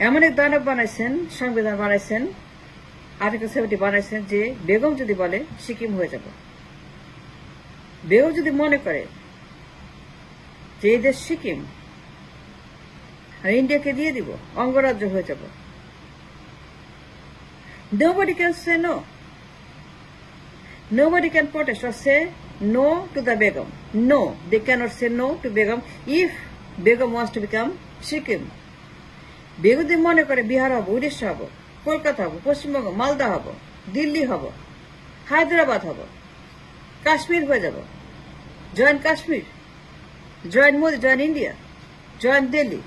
এমন এক দানব বানাইছেন, সংবিধান বানাইছেন, আর্টিকেল 70 বানাইছেন যে বেগম যদি বলে সিকিম হয়ে যাব, বেগম যদি মনে করে যে এই দেশ সিকিম আর ইন্ডিয়াকে দিয়ে দিব, অঙ্গরাজ্য হয়ে যাব, nobody can say no. Nobody can protest or say no to the Begum. No, they cannot say no to Begum if Begum wants to become Sikkim. Begum যদি মনে করে বিহার হব, উড়িষ্যা হব, কলকাতা হব, পশ্চিমবঙ্গ, মালদা হব, দিল্লি হব, হায়দ্রাবাদ হব, কাশ্মীর হয়ে যাব, join Kashmir, join Modi, join India, join Delhi,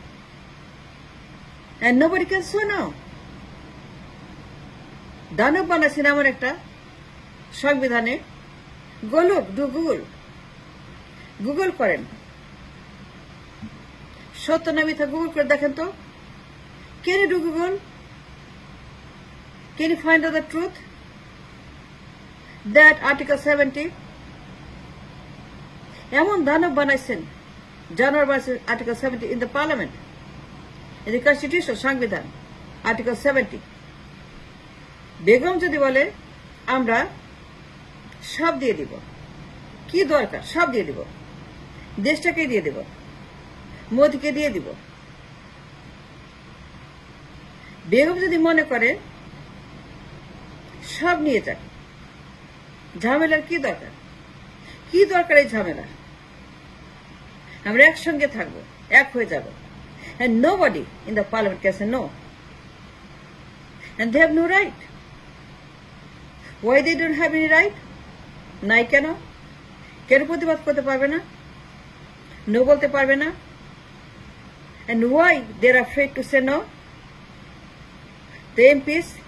and nobody can say no. দানব বানাচ্ছেন এমন একটা সংবিধানে। গোলক ডু গুগল করেন, সত্য না মিথ্যা গুগল করে দেখেন তো। Can you do Google? Can you find out the truth? That Article 70 এমন দানব বানাইছেন, জানোয়ার বানাইছেন Article 70 in the Parliament, in the Constitution, সংবিধান, Article 70। বেগম যদি বলে আমরা সব দিয়ে দিব, কি দরকার সব দিয়ে দিব, দেশটাকে দিয়ে দিব, মোদিকে দিয়ে দিব। বেগম যদি মনে করে সব নিয়ে যাক, ঝামেলার কি দরকার, কি দরকার এই ঝামেলা, আমরা একসঙ্গে থাকবো, এক হয়ে যাব, and nobody in the parliament can say no, and they have no right. Why they don't have any right? নাই কেন, কেন প্রতিবাদ করতে পারবে না, নো বলতে পারবে না, and why they are afraid to say no? The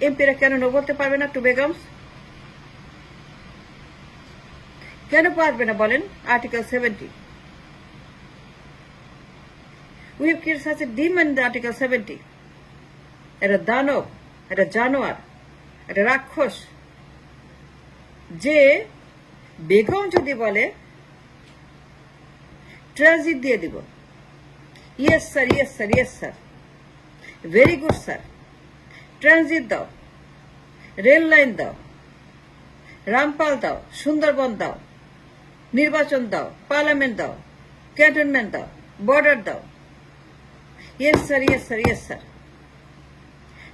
এমপিরা কেন নো বলতে পারবে না টু বেগমস, কেন পারবে না বলেন? Article 70 we have created such a demon in the Article 70, একটা দানব, একটা জানোয়ার, একটা রাক্ষস, যে বেগম যদি বলে ট্রানজিট দিয়ে দিব, yes sir, yes sir, yes sir, very good sir, transit দাও, রেল লাইন দাও, রামপাল দাও, সুন্দরবন দাও, নির্বাচন দাও, পার্লামেন্ট দাও, ক্যান্টনমেন্ট দাও, বর্ডার দাও, yes sir, yes sir, yes sir,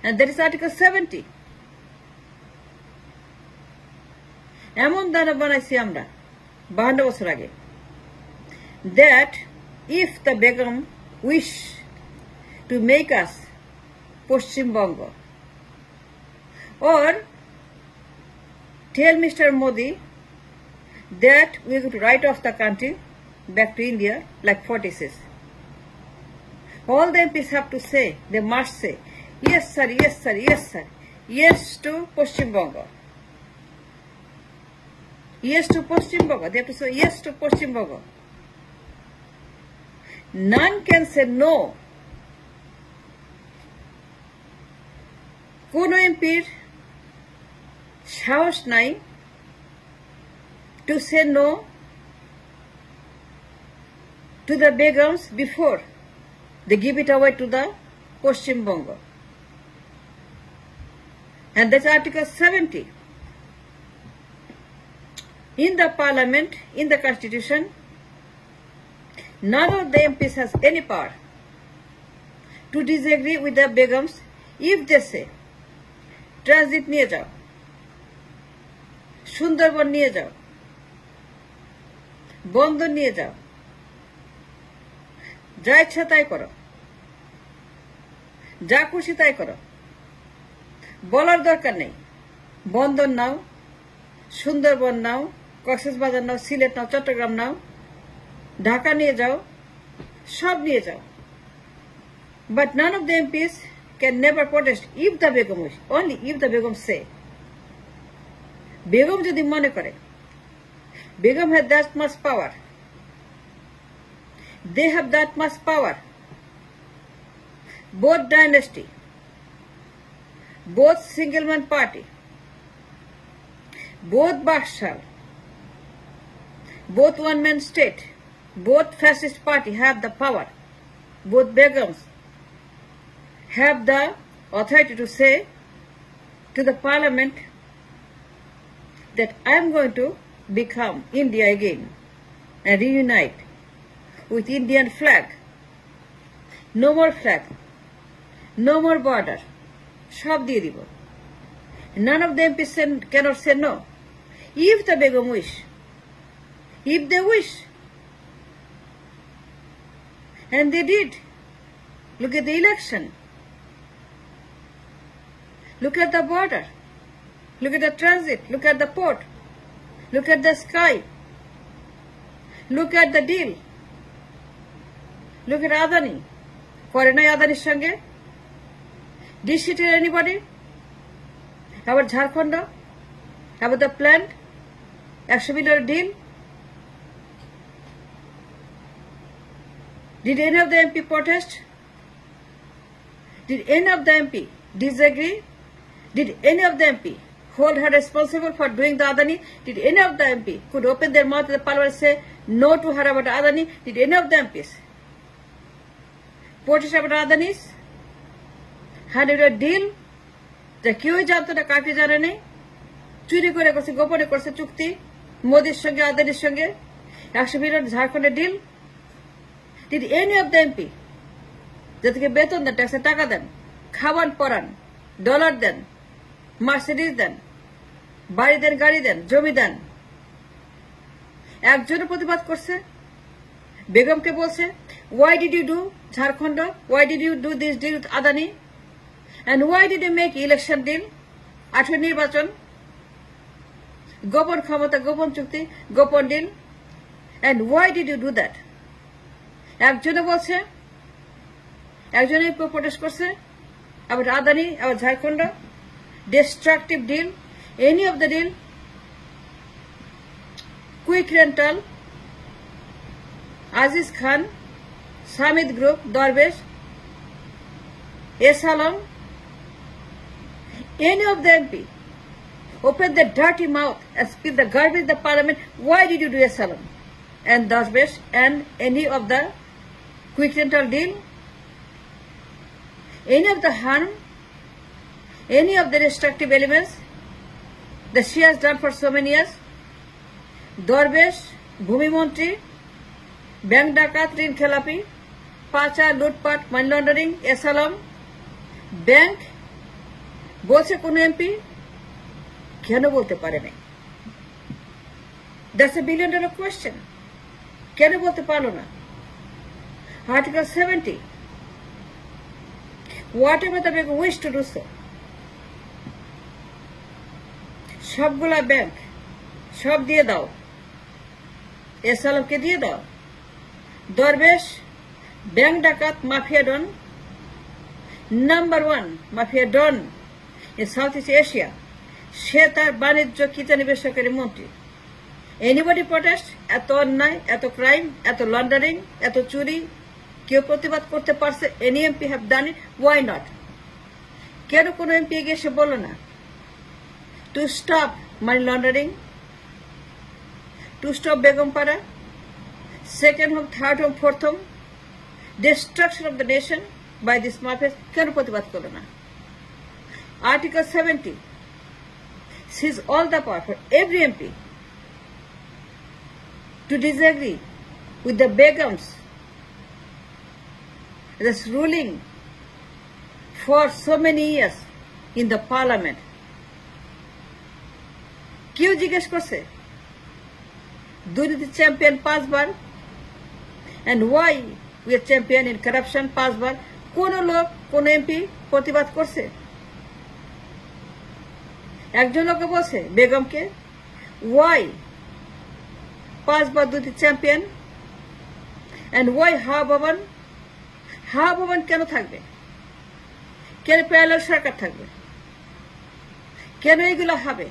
and that is Article 70. এমন দানব বানাইছি আমরা 52 বছর আগে, that if the Begum wish to make us Pashchimbanga or tell Mr. Modi that we are going to write off the country back to India like 46, all the MPs have to say, they must say, yes sir, yes sir, yes sir, yes to Pashchimbanga, yes to Pashchimbanga, they have to say yes to Pashchimbanga. None can say no. কোন এমপির সাহস নাই to say no to the Begums before they give it away to the Pashchimbanga. And that's Article 70. In the Parliament, in the Constitution, none of the MPs has any power to disagree with the Begums if they say, transit নিয়ে যাও, সুন্দরবন নিয়ে যাও, বন্দর নিয়ে যাও, যা ইচ্ছা তাই করো, যা খুশি তাই করো, বলার দরকার নেই। বন্দর নাও, সুন্দরবন নাও, কক্সবাজার নাও, সিলেট নাও, চট্টগ্রাম নাও, ঢাকা নিয়ে যাও, সব নিয়ে যাও। But none of the MPs can never protest if the Begum wish, only if the Begum say. Begum যদি মনে করে, Begum has that much power, they have that much power, both dynasty, both single man party, both Bakshal, both one man state, both fascist party have the power, both Begums have the authority to say to the parliament that I am going to become India again and reunite with Indian flag. No more flag, no more border. Shab diye dibo. None of the MPs cannot say no. If the Begum wish, if they wish, and they did. Look at the election. Look at the border. Look at the transit. Look at the port. Look at the sky. Look at the deal. Look at Adani. Korenai Adani Shange. Did she tell anybody about Jharkhand? About the plan? $100 million deal? Did any of the MP protest? Did any of the MP disagree? Did any of the MP hold her responsible for doing the Adani? Did any of the MP could open their mouth in the parliament and say no to her about Adani? Did any of the MPs protest about Adani's? Had it a deal? The কেউই জানতো না কাকে জানে নেই চুরি করে করছে গোপনে করছে চুক্তি মোদির সঙ্গে আদানির সঙ্গে $100 million ঝাড়খণ্ডের deal Did any of the MP যাদেরকে বেতন দেন ট্যাক্সের টাকা দেন খাওয়ান পরান ডলার দেন মার্সিডিজ দেন বাড়ি দেন গাড়ি দেন জমি দেন একজনও প্রতিবাদ করছে বেগমকে বলছে why did you do Jharkhand why did you do this deal with Adani and why did you make election deal 18 নির্বাচন গোপন ক্ষমতা গোপন চুক্তি গোপন deal and why did you do that একজনে বলছে একজনই প্রোটেস্ট করছে আবার আদানি আবার Jharkhand destructive deal any of the deal quick rental Aziz Khan Samit Group Darvesh Asalam any of the MP open the dirty mouth and spill the garbage in the parliament why did you do Asalam and Darvesh and any of the quick rental deal any of the harm any of the destructive elements that she has done for so many years Darvesh Bhumi Montri Bank Dakat Rin Khelapi Pacha Lutpat Money Laundering Asalam Bank বলছে কোন MP কেন বলতে পারে না That's a $1 billion question কেন বলতে পারলো না Article 70 whatever the bank wish to do so সবগুলা ব্যাংক সব দিয়ে দাও এসালামকে দিয়ে দাও দরবেশ ব্যাংক ডাকাত mafia don number 1 mafia don in Southeast Asia সে তার বাণিজ্য কিতানিবেশকারী মন্ত্রী এনিবডি প্রটেস্ট এত অন্যায় এত ক্রাইম এত লন্ডারিং এত চুরি কেউ প্রতিবাদ করতে পারছে any MP have done it why not কেন কোনো এমপি এগিয়ে এসে বলল না to stop money laundering to stop Begumpara second home third home fourth home destruction of the nation by this mafia কেন প্রতিবাদ করল না Article 70 sees all the power for every MP to disagree with the Begums that's ruling for so many years in the parliament. কেউ জিজ্ঞেস করছে দুর্নীতি champion 5 bar and why we are champion in corruption 5 বার কোন লোক কোন MP প্রতিবাদ করছে একজন লোক বলছে বেগমকে why 5 বার দুর্নীতি চ্যাম্পিয়ন and why হাওয়া ভবন কেন থাকবে কেন প্যারালাল সরকার থাকবে কেন এগুলো হবে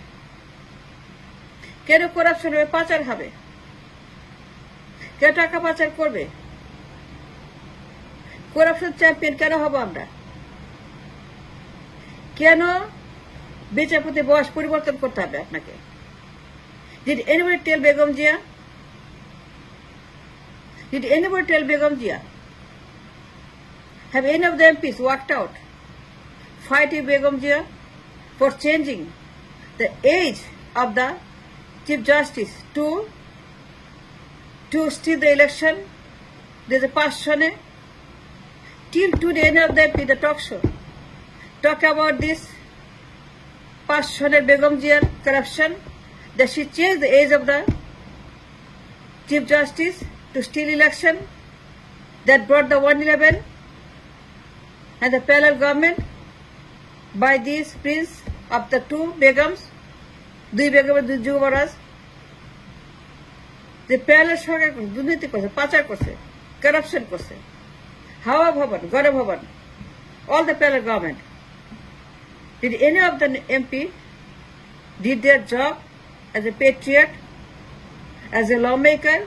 কেন করাপশন হবে পাচার হবে কে টাকা পাচার করবে করাপশন চ্যাম্পিয়ন কেন হব আমরা কেন বিচারপতি বয়স পরিবর্তন করতে হবে আপনাকে Did anybody tell Begum Jia? Did anybody tell Begum Jia? Have any of the MPs worked out fighting Begum Jia for changing the age of the Chief Justice to steal the election. There's a passion. Till today, any of them in the talk show talk about this passionate Begum Jia corruption, that she changed the age of the Chief Justice to steal election, that brought the 111 and the parallel government by these prince of the two Begums, দুই বেগম দুই যুবরাজ, যে palace সরকার দুর্নীতি করছে, পাচার করছে, corruption করছে, Hawa Bhavan, Gaurav Bhavan, all the parallel government. Did any of the MP did their job as a patriot, as a lawmaker,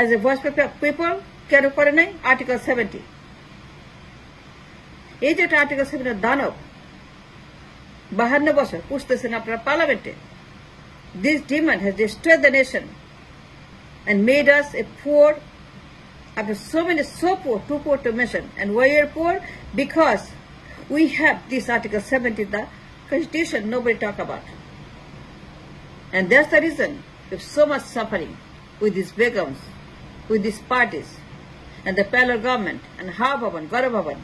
as a voice of people? কেন করে নাই? Article 70. এই যেটা Article 70 দানব 52 বছর পুষতেছেন আপনারা পার্লামেন্টে. This demon has destroyed the nation and made us a poor, after so poor, too poor to mention. And why are poor? Because we have this Article 70, the Constitution, nobody talk about. And that's the reason we have so much suffering with these Begums, with these parties, and the parallel government, and Hawa Bhavan, Gaurav Bhavan,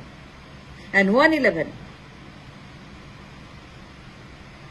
and 111.